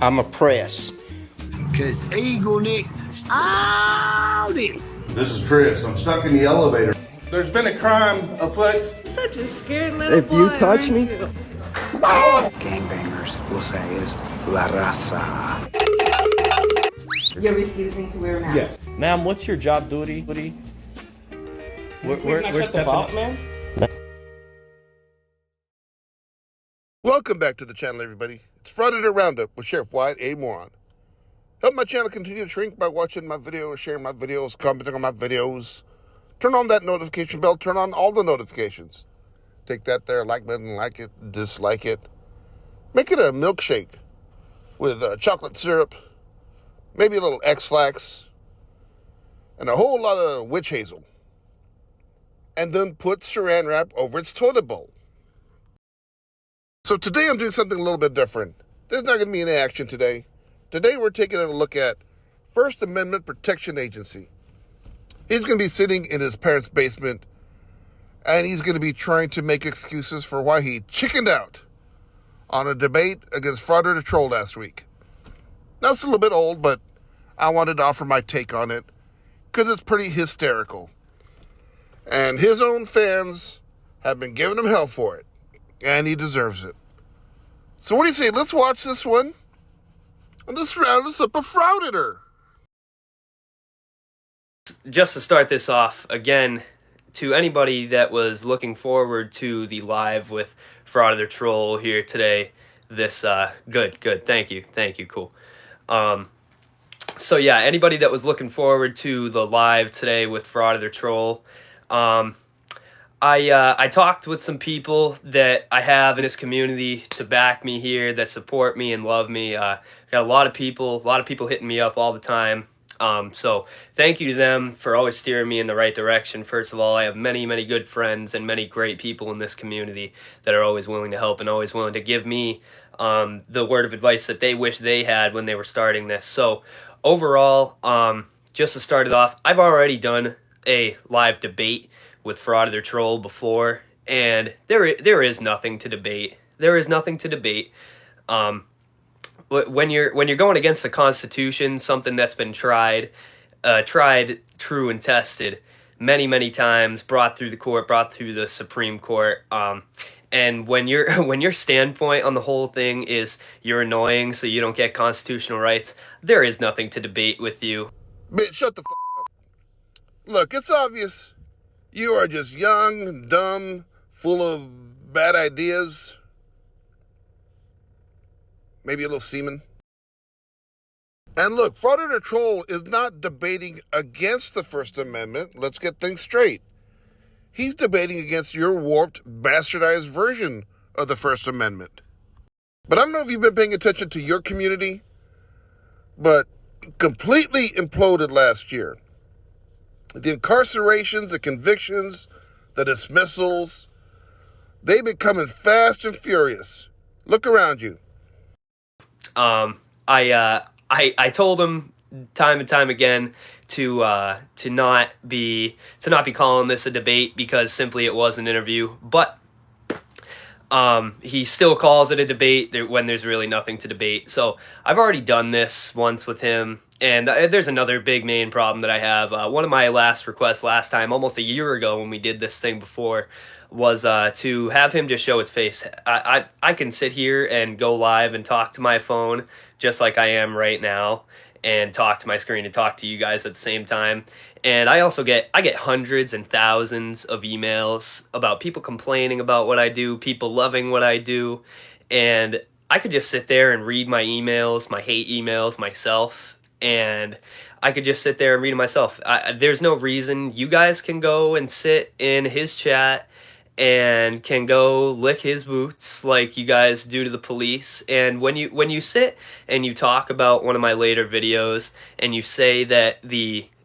I'm oppressed. Cause Eagle Nick, all this. This is Chris. I'm stuck in the elevator. There's been a crime afoot. Such a scared little if boy, you touch me, Gangbangers will say is La Raza. You're refusing to wear a mask. Yes. Ma'am, what's your job duty? We're stepping up, man. Welcome back to the channel, everybody. It's Frauditor Roundup with Sheriff White, a moron. Help my channel continue to shrink by watching my videos, sharing my videos, commenting on my videos. Turn on that notification bell. Turn on all the notifications. Take that there, like button, like it, dislike it. Make it a milkshake with chocolate syrup, maybe a little X-Lax, and a whole lot of witch hazel. And then put saran wrap over its toilet bowl. So today I'm doing something a little bit different. There's not going to be any action today. Today we're taking a look at First Amendment Protection Agency. He's going to be sitting in his parents' basement, and he's going to be trying to make excuses for why he chickened out on a debate against Frauditor Troll last week. Now, it's a little bit old, but I wanted to offer my take on it because it's pretty hysterical. And his own fans have been giving him hell for it, and he deserves it. So what do you say? Let's watch this one, and let's round us up a Frauditor. Just to start this off, again, to anybody that was looking forward to the live with Frauditor Troll here today, this, good, thank you, cool. So yeah, anybody that was looking forward to the live today with Frauditor Troll, I talked with some people that I have in this community to back me here, that support me and love me. Got a lot of people hitting me up all the time. So thank you to them for always steering me in the right direction. First of all, I have many, many good friends and many great people in this community that are always willing to help and always willing to give me the word of advice that they wish they had when they were starting this. So overall, just to start it off, I've already done a live debate with Frauditor Troll before, and there is nothing to debate. There is nothing to debate. When you're going against the Constitution, something that's been tried, true, and tested many times, brought through the Supreme Court, and when your standpoint on the whole thing is you're annoying, so you don't get constitutional rights, there is nothing to debate with you. Bitch, shut the f*** up. Look, it's obvious. You are just young, dumb, full of bad ideas. Maybe a little semen. And look, Frauditor Troll is not debating against the First Amendment. Let's get things straight. He's debating against your warped, bastardized version of the First Amendment. But I don't know if you've been paying attention to your community, but completely imploded last year. The incarcerations, the convictions, the dismissals, they've been coming fast and furious. Look around you. I told him time and time again to not be calling this a debate because simply it was an interview, but he still calls it a debate when there's really nothing to debate. So I've already done this once with him, and there's another big main problem that I have. One of my last requests last time, almost a year ago when we did this thing before, was to have him just show his face. I can sit here and go live and talk to my phone just like I am right now, and talk to my screen and talk to you guys at the same time. And I also get hundreds and thousands of emails about people complaining about what I do, people loving what I do, and I could just sit there and read my emails, my hate emails myself, and I could just sit there and read them myself. There's no reason you guys can go and sit in his chat and can go lick his boots like you guys do to the police. And when you sit and you talk about one of my later videos and you say that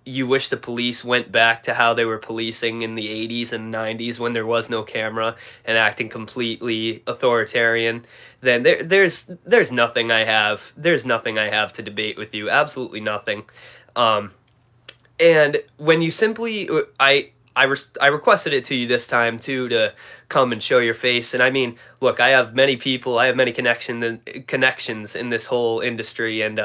you wish the police went back to how they were policing in the 80s and 90s when there was no camera and acting completely authoritarian, then there's nothing I have to debate with you. Absolutely nothing. And when you simply, I I requested it to you this time too, to come and show your face. And I mean, look, I have many connections in this whole industry, and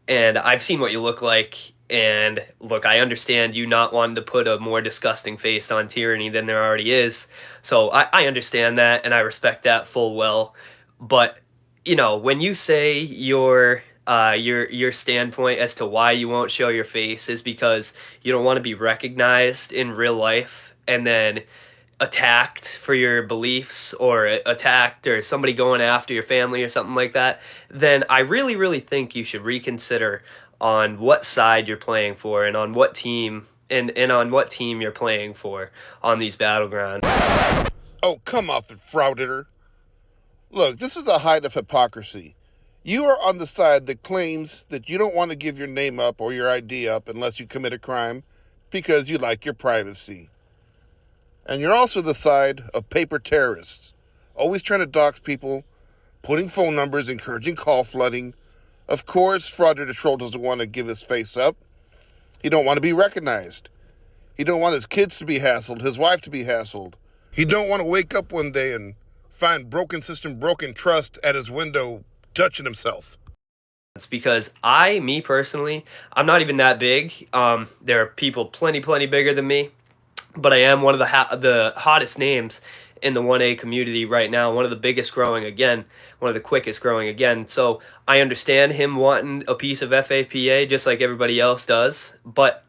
I've seen what you look like. And look, I understand you not wanting to put a more disgusting face on tyranny than there already is. So I understand that, and I respect that full well. But, you know, when you say your standpoint as to why you won't show your face is because you don't want to be recognized in real life and then attacked for your beliefs, or attacked, or somebody going after your family or something like that, then I really, really think you should reconsider on what side you're playing for, and on what team and on what team you're playing for on these battlegrounds. Oh, come off it, Frauditor. Look, this is the height of hypocrisy. You are on the side that claims that you don't want to give your name up or your ID up unless you commit a crime because you like your privacy. And you're also the side of paper terrorists, always trying to dox people, putting phone numbers, encouraging call flooding. Of course, Frauditor Troll doesn't want to give his face up. He don't want to be recognized. He don't want his kids to be hassled, his wife to be hassled. He don't want to wake up one day and find broken system, broken trust at his window, touching himself. It's because me personally, I'm not even that big. There are people plenty bigger than me, but I am one of the hottest names in the 1A community right now, one of the biggest growing again, one of the quickest growing again. So I understand him wanting a piece of FAPA just like everybody else does. But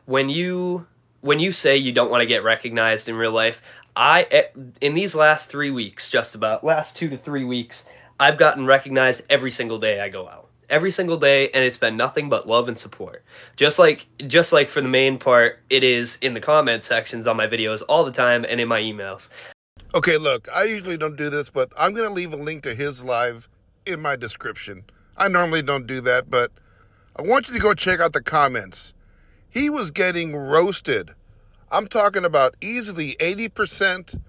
when you say you don't want to get recognized in real life, in these last 3 weeks, last 2 to 3 weeks, I've gotten recognized every single day I go out. Every single day, and it's been nothing but love and support. Just like for the main part, it is in the comment sections on my videos all the time and in my emails. Okay, look, I usually don't do this, but I'm going to leave a link to his live in my description. I normally don't do that, but I want you to go check out the comments. He was getting roasted. I'm talking about easily 80%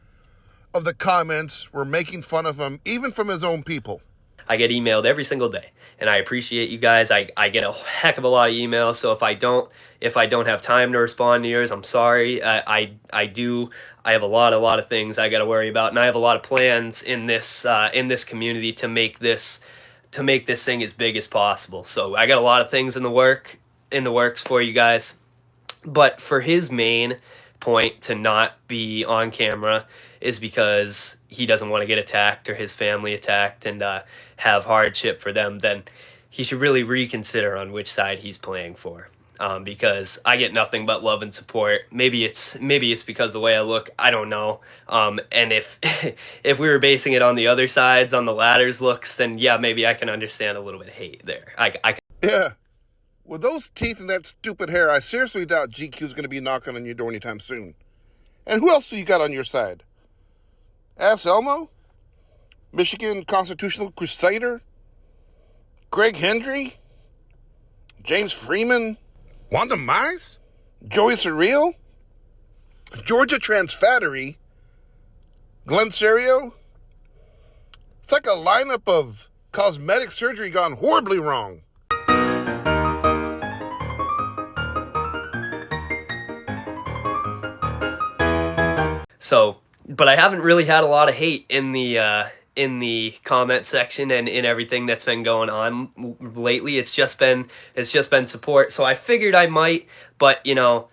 of the comments were making fun of him, even from his own people. I get emailed every single day, and I appreciate you guys. I get a heck of a lot of emails, so if I don't have time to respond to yours, I'm sorry. I have a lot of things I got to worry about, and I have a lot of plans in this community to make this thing as big as possible. So I got a lot of things in the works for you guys. But for his main point to not be on camera is because he doesn't want to get attacked or his family attacked and have hardship for them. Then he should really reconsider on which side he's playing for. Because I get nothing but love and support. Maybe it's because of the way I look. I don't know. And if we were basing it on the other sides, on the ladder's looks, then yeah, maybe I can understand a little bit of hate there. Yeah. With those teeth and that stupid hair, I seriously doubt GQ's going to be knocking on your door anytime soon. And who else do you got on your side? Ass Elmo? Michigan Constitutional Crusader? Greg Hendry? James Freeman? Wanda Mize? Joey Surreal? Georgia Transfattery? Glenn Serio? It's like a lineup of cosmetic surgery gone horribly wrong. So, but I haven't really had a lot of hate in the comment section and in everything that's been going on lately. It's just been support. So I figured I might, but you know,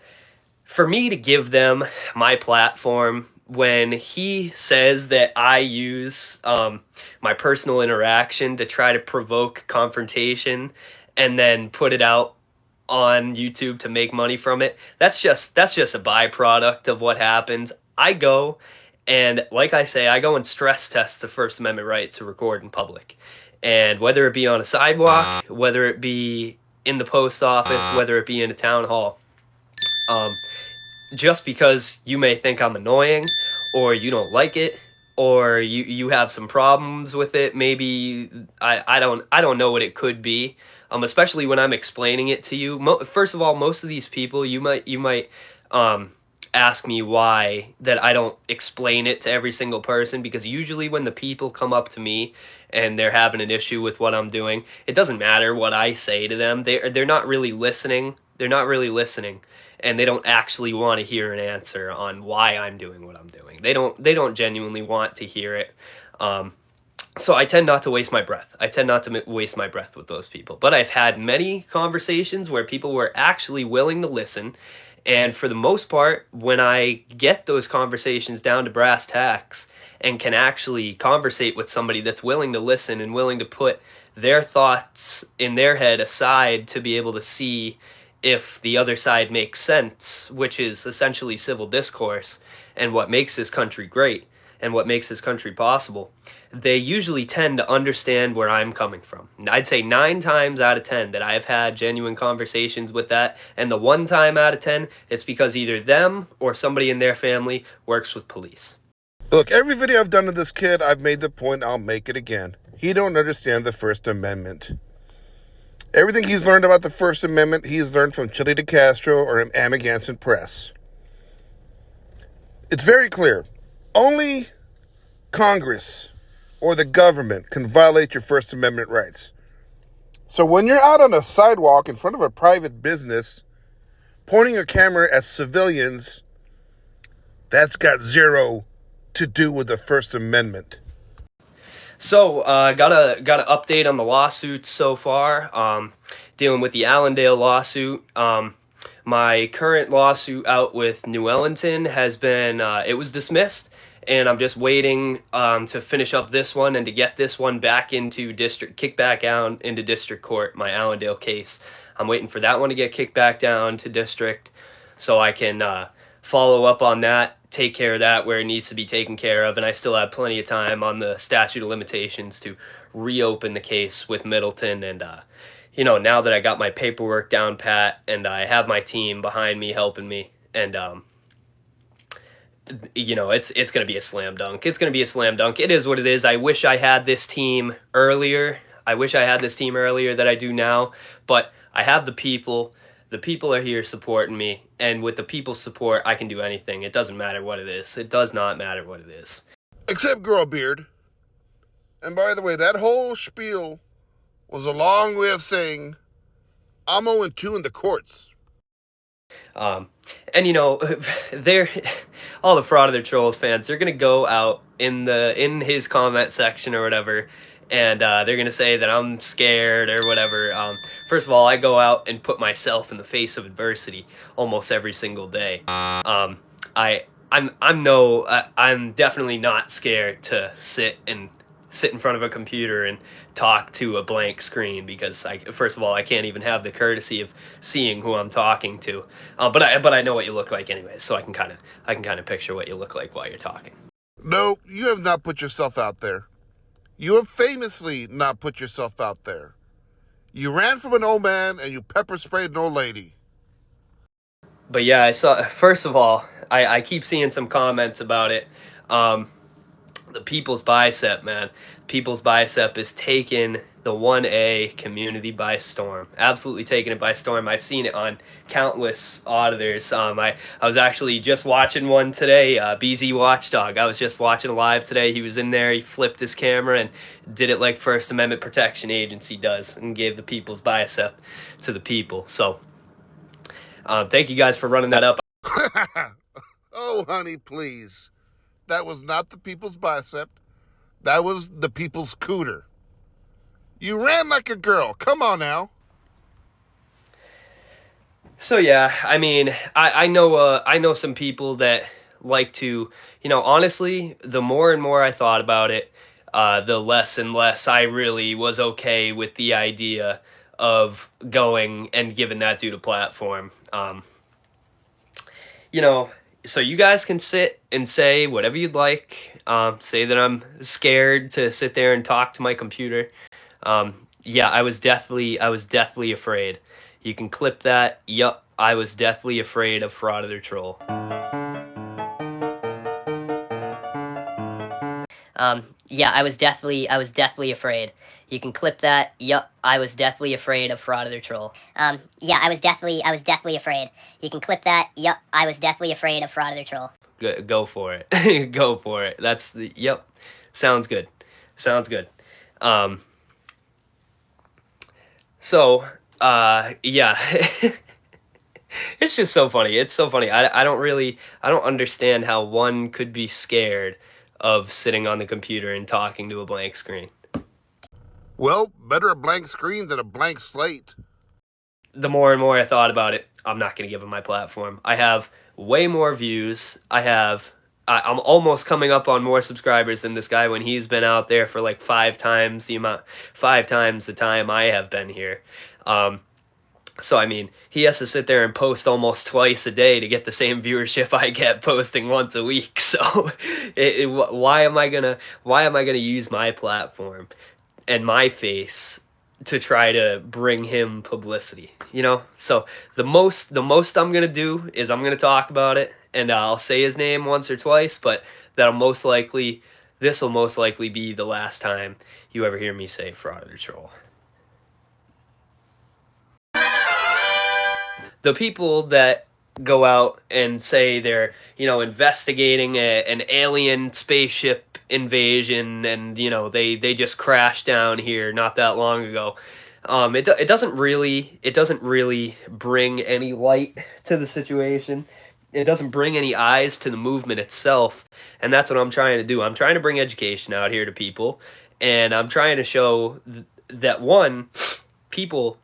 for me to give them my platform when he says that I use my personal interaction to try to provoke confrontation and then put it out on YouTube to make money from it, that's just a byproduct of what happens. I go and, like I say, I go and stress test the First Amendment right to record in public. And whether it be on a sidewalk, whether it be in the post office, whether it be in a town hall, just because you may think I'm annoying or you don't like it or you have some problems with it, maybe I don't know what it could be. Especially when I'm explaining it to you. First of all, most of these people, you might ask me why that I don't explain it to every single person, because usually when the people come up to me and they're having an issue with what I'm doing, it doesn't matter what I say to them. They're not really listening They're not really listening, and they don't actually want to hear an answer on why I'm doing what I'm doing. They don't genuinely want to hear it. So I tend not to waste my breath. I tend not to waste my breath with those people. But I've had many conversations where people were actually willing to listen. And for the most part, when I get those conversations down to brass tacks and can actually conversate with somebody that's willing to listen and willing to put their thoughts in their head aside to be able to see if the other side makes sense, which is essentially civil discourse and what makes this country great and what makes this country possible, they usually tend to understand where I'm coming from. I'd say 9 times out of 10 that I've had genuine conversations with that, and the 1 time out of 10, it's because either them or somebody in their family works with police. Look, every video I've done to this kid, I've made the point, I'll make it again. He don't understand the First Amendment. Everything he's learned about the First Amendment, he's learned from Chile de Castro or Amagansett Press. It's very clear. Only Congress or the government can violate your First Amendment rights. So when you're out on a sidewalk in front of a private business, pointing a camera at civilians, that's got zero to do with the First Amendment. So, got a update on the lawsuits so far. Dealing with the Allendale lawsuit. My current lawsuit out with New Ellington has been, it was dismissed, and I'm just waiting to finish up this one and to get this one back into kicked back down into district court, my Allendale case. I'm waiting for that one to get kicked back down to district so I can follow up on that, take care of that where it needs to be taken care of, and I still have plenty of time on the statute of limitations to reopen the case with Middleton. And now that I got my paperwork down pat and I have my team behind me helping me, and it's going to be a slam dunk. It's going to be a slam dunk. It is what it is. I wish I had this team earlier. That I do now, but I have the people. The people are here supporting me, and with the people's support, I can do anything. It doesn't matter what it is. It does not matter what it is. Except girl beard. And by the way, that whole spiel was a long way of saying, I'm 0-2 in the courts. And they're all the Frauditor Trolls fans. They're gonna go out in his comment section or whatever, and they're gonna say that I'm scared or whatever. First of all, I go out and put myself in the face of adversity almost every single day. I'm definitely not scared to sit in front of a computer and talk to a blank screen, because first of all, I can't even have the courtesy of seeing who I'm talking to. But I know what you look like anyway, so I can kind of picture what you look like while you're talking. No, you have not put yourself out there. You have famously not put yourself out there. You ran from an old man and you pepper sprayed an old lady. But yeah, I saw. First of all, I keep seeing some comments about it. The People's Bicep, man. People's Bicep is taking the 1A community by storm. Absolutely taking it by storm. I've seen it on countless auditors. I was actually just watching one today, BZ Watchdog. I was just watching live today. He was in there. He flipped his camera and did it like First Amendment Protection Agency does and gave the People's Bicep to the people. So thank you guys for running that up. Oh, honey, please. That was not the People's Bicep. That was the People's Cooter. You ran like a girl. Come on now. So yeah, I mean, I know some people that like to, honestly, the more and more I thought about it, the less and less I really was okay with the idea of going and giving that dude a platform. So you guys can sit and say whatever you'd like. Say that I'm scared to sit there and talk to my computer. Yeah, I was deathly afraid. You can clip that. Yup, I was deathly afraid of Frauditor Troll. Yeah, I was deathly afraid. You can clip that. Yup, I was deathly afraid of Frauditor Troll. Yeah, I was deathly afraid. You can clip that. Yup, I was deathly afraid of Frauditor Troll. Go for it. Go for it. Yep. Sounds good. Yeah. It's just so funny. It's so funny. I don't understand how one could be scared of sitting on the computer and talking to a blank screen. Well, better a blank screen than a blank slate. The more and more I thought about it, I'm not going to give him my platform. I have way more views. I'm almost coming up on more subscribers than this guy when he's been out there for like 5 times the time I have been here. So, I mean, he has to sit there and post almost twice a day to get the same viewership I get posting once a week. So, why am I gonna use my platform and my face to try to bring him publicity? You know. So the most I'm gonna do is I'm gonna talk about it, and I'll say his name once or twice, but this will most likely be the last time you ever hear me say Frauditor Troll. The people that go out and say they're, investigating an alien spaceship invasion, and, they just crashed down here not that long ago. It doesn't really bring any light to the situation. It doesn't bring any eyes to the movement itself, and that's what I'm trying to do. I'm trying to bring education out here to people, and I'm trying to show that, one, people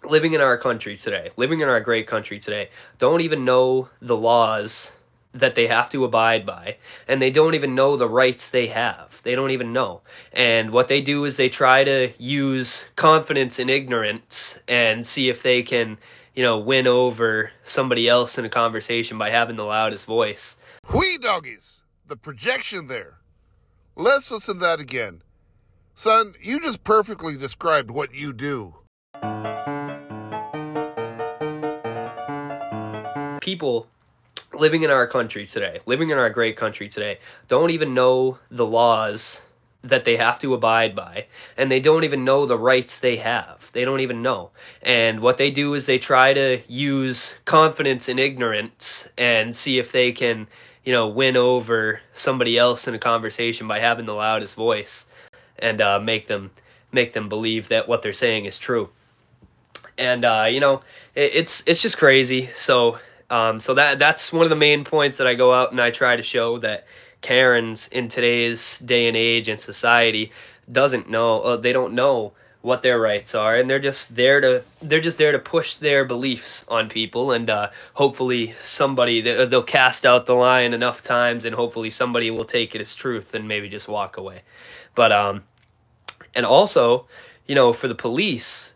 living in our country today, living in our great country today, don't even know the laws that they have to abide by, and they don't even know the rights they have. They don't even know. And what they do is they try to use confidence in ignorance and see if they can, win over somebody else in a conversation by having the loudest voice. Whee doggies! The projection there. Let's listen to that again. Son, you just perfectly described what you do. People living in our country today, living in our great country today, don't even know the laws that they have to abide by, and they don't even know the rights they have. They don't even know. And what they do is they try to use confidence in ignorance and see if they can, win over somebody else in a conversation by having the loudest voice, and make them believe that what they're saying is true. And it's just crazy. So that's one of the main points that I go out and I try to show, that Karens in today's day and age and society they don't know what their rights are, and they're just there to push their beliefs on people, and hopefully they'll cast out the line enough times, and hopefully somebody will take it as truth and maybe just walk away. But and also, for the police,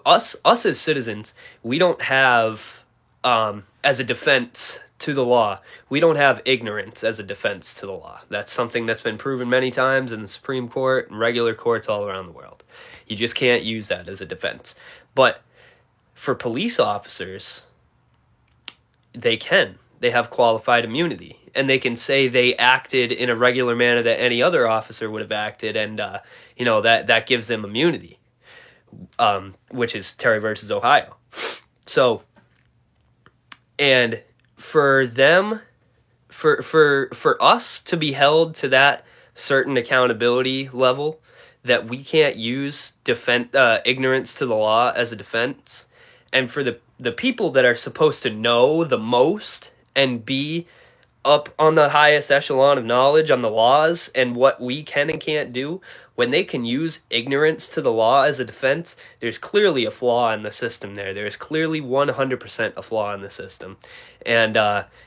us as citizens, we don't have, as a defense to the law, we don't have ignorance as a defense to the law. That's something that's been proven many times in the Supreme Court and regular courts all around the world. You just can't use that as a defense. But for police officers, they can. They have qualified immunity, and they can say they acted in a regular manner that any other officer would have acted, and that gives them immunity, which is Terry versus Ohio. So, and for them, for us to be held to that certain accountability level, that we can't use ignorance to the law as a defense, and for the people that are supposed to know the most and be up on the highest echelon of knowledge on the laws and what we can and can't do, when they can use ignorance to the law as a defense, there's clearly a flaw in the system there. There's clearly 100% a flaw in the system. And,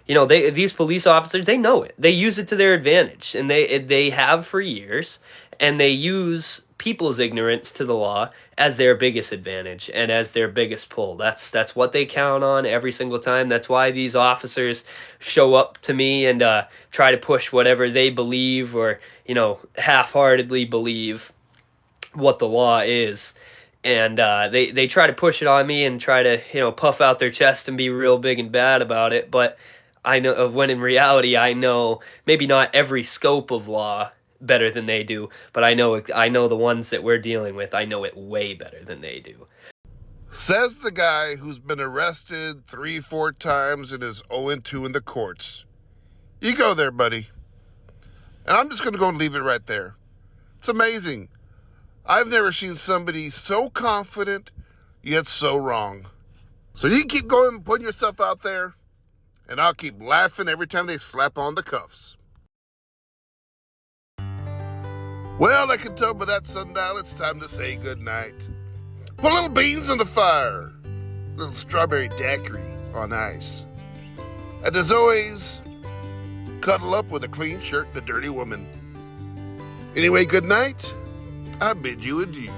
these police officers, they know it. They use it to their advantage, and they have for years, and they use people's ignorance to the law as their biggest advantage and as their biggest pull. That's what they count on every single time. That's why these officers show up to me and try to push whatever they believe, or half-heartedly believe what the law is. And they try to push it on me and try to puff out their chest and be real big and bad about it. But I know, when in reality, I know maybe not every scope of law better than they do, but I know the ones that we're dealing with, I know it way better than they do. Says the guy who's been arrested 3-4 times and is 0-2 in the courts. You go there, buddy. And I'm just going to go and leave it right there. It's amazing. I've never seen somebody so confident, yet so wrong. So you keep going, putting yourself out there, and I'll keep laughing every time they slap on the cuffs. Well, I can tell by that sundial it's time to say goodnight. Put little beans on the fire, little strawberry daiquiri on ice. And as always, cuddle up with a clean shirt and a dirty woman. Anyway, good night. I bid you adieu.